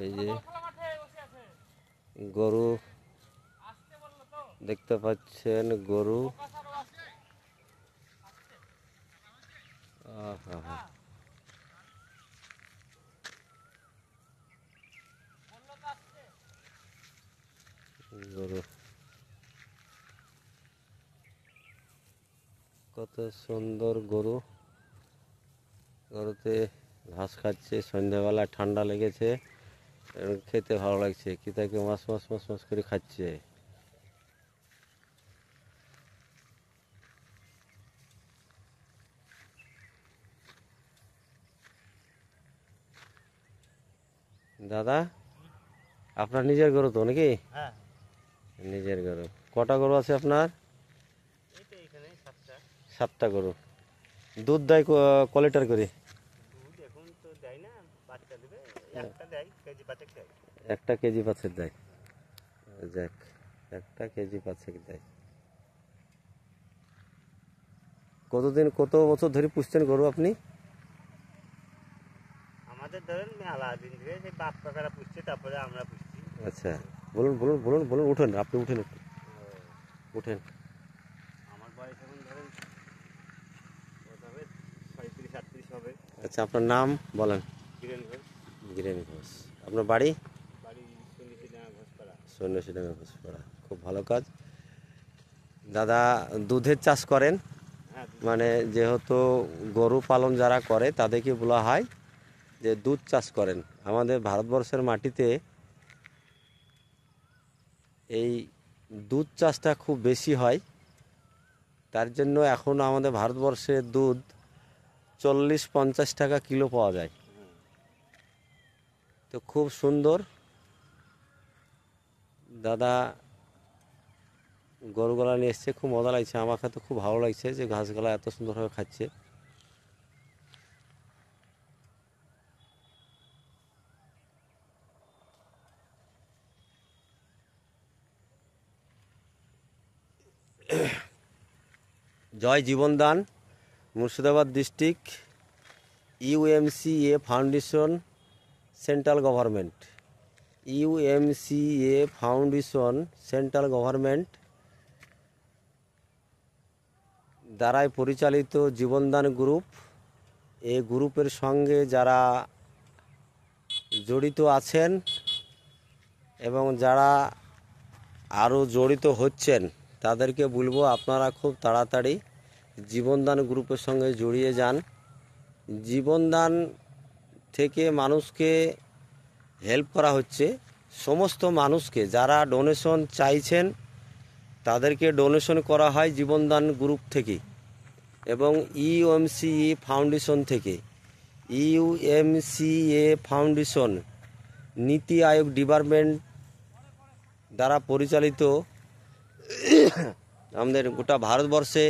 এই যে গরু দেখতে পাচ্ছেন, গরু। আহা, গরু কত সুন্দর গরু। গরুতে ঘাস খাচ্ছে, সন্ধ্যাবেলা ঠান্ডা লেগেছে, খেতে ভালো লাগছে। কি তাকে মাছ মাছ মাছ মাছ করে খাচ্ছে। দাদা, আপনার নিজের গরু তো নাকি? হ্যাঁ, নিজের গরু। কটা গরু আছে আপনার? এই তো এখানে 7টা। 7টা গরু। দুধ দেয় ক লিটার করে? দুধ এখন তো দেয় না, বাচ্চা দেবে। একটা দেয়, কেজি 5 দেয়। 1 কেজি 5 দেয়। যাক, 1 কেজি 5 দেয়। কত বছর ধরে পুষছেন গরু আপনি? আমাদের ধরেন মেলা দিন ধরে সেই বাপ কাকারা পুষছে, তারপরে আমরা পুষছি। আচ্ছা, বলুন বলুন বলুন বলুন, উঠেন, আপনি উঠেন একটু, উঠেন। আমার বয়স এখন ধরেন কত হবে, 37-38 হবে। আচ্ছা, আপনার নাম বলেন। বীরেন ঘোষ। গিরেন ঘোষ। আপনার বাড়ি? বাড়ি সন্ন্যাসীডাঙ্গা ঘোষপাড়া। সন্ন্যাসীডাঙ্গা ঘোষপাড়া। খুব ভালো কাজ। দাদা দুধের চাষ করেন? হ্যাঁ, মানে যেহেতু গরু পালন যারা করে তাদেরকে বলা হয় যে দুধ চাষ করেন। আমাদের ভারতবর্ষের মাটিতে এই দুধ চাষটা খুব বেশি হয়। তার জন্য এখন আমাদের ভারতবর্ষে দুধ 40-50 টাকা কিলো পাওয়া যায়। তো খুব সুন্দর। দাদা গরুগুলা নিয়ে এসছে, খুব মজা লাগছে। আমাকে তো খুব ভালো লাগছে যে ঘাসগুলা এত সুন্দরভাবে খাচ্ছে। জয় Jibandan, Murshidabad district, UMCA foundation, central government. UMCA foundation central government দ্বারাই পরিচালিত জীবনদান গ্রুপ। এই গ্রুপের সঙ্গে যারা জড়িত আছেন এবং যারা আরও জড়িত হচ্ছেন তাদেরকে বলবো আপনারা খুব তাড়াতাড়ি জীবনদান গ্রুপের সঙ্গে জড়িয়ে যান। জীবনদান থেকে মানুষকে হেল্প করা হচ্ছে। সমস্ত মানুষকে যারা ডোনেশন চাইছেন তাদেরকে ডোনেশন করা হয় জীবনদান গ্রুপ থেকে এবং ইউএমসিএ ফাউন্ডেশন থেকে। ইউএমসিএ ফাউন্ডেশন নীতি আয়োগ ডিপার্টমেন্ট দ্বারা পরিচালিত। আমাদের গোটা ভারতবর্ষে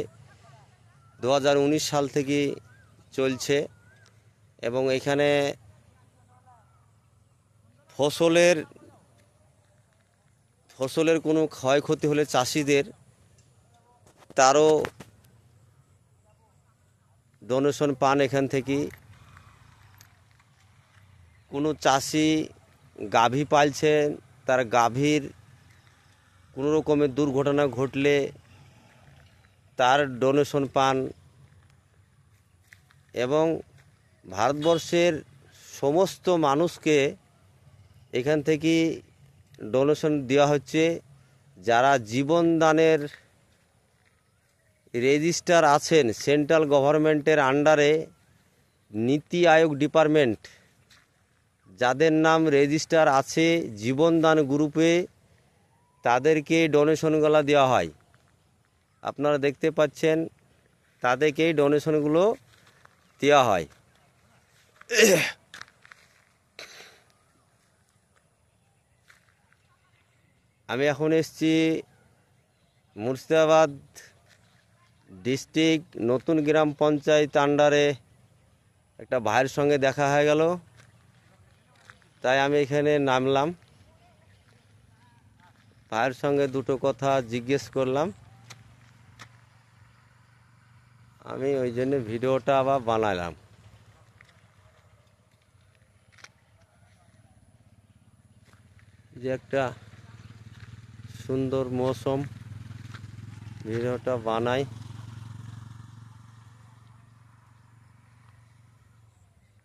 2019 সাল থেকে চলছে এবং এখানে ফসলের কোনো ক্ষয়ক্ষতি হলে চাষিদের তারও ডোনেশন পান এখান থেকে। কোনো চাষি গাভী পালছেন, তার গাভীর কোনো রকমের দুর্ঘটনা ঘটলে তার ডোনেশন পান এবং ভারতবর্ষের সমস্ত মানুষকে এখান থেকে ডোনেশন দেওয়া হচ্ছে। যারা জীবনদানের রেজিস্টার আছেন সেন্ট্রাল গভর্নমেন্টের আন্ডারে, নীতি আয়োগ ডিপার্টমেন্ট যাদের নাম রেজিস্টার আছে জীবনদান গ্রুপে, তাদেরকে ডোনেশনগুলো দেওয়া হয়। আপনারা দেখতে পাচ্ছেন তাদেরকেই ডোনেশনগুলো দেওয়া হয়। আমি এখন এসেছি মুর্শিদাবাদ ডিস্ট্রিক্ট নতুন গ্রাম পঞ্চায়েত আন্ডারে। একটা ভাইয়ের সঙ্গে দেখা হয়ে গেল, তাই আমি এখানে নামলাম। ভাইয়ের সঙ্গে দুটো কথা জিজ্ঞেস করলাম। আমি ওই জন্য ভিডিওটা আবার বানালাম। যে একটা সুন্দর মৌসুম, ভিডিওটা বানাই।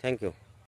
Thank you.